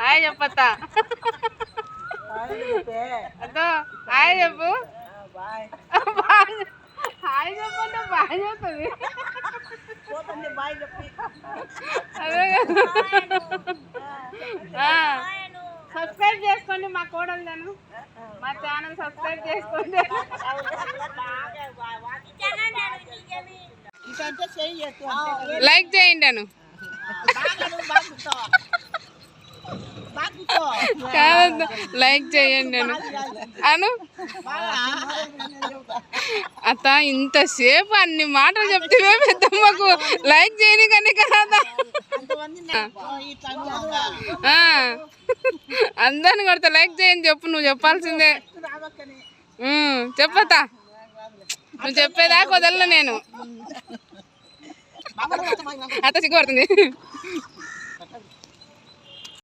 hi చెప్పత్తా అదో hi చెప్పు hi చెప్పంటే బాయ్ చెప్తుంది అదే సబ్స్క్రైబ్ చేసుకోండి మా కోడలు మా ఛానల్ సబ్స్క్రైబ్ చేసుకోండి లైక్ చేయండి అను కాదు లైక్ చేయండి అను అను అత్త ఇంతసేపు అన్ని మాటలు చెప్తే పెద్దమ్మకు లైక్ చేయని కానీ కదా అందరిని కొడతా లైక్ చేయని చెప్పు నువ్వు చెప్పాల్సిందే చెప్పతా నువ్వు చెప్పేదాకా వదలను నేను అత్త సిగ్గుపడుతుంది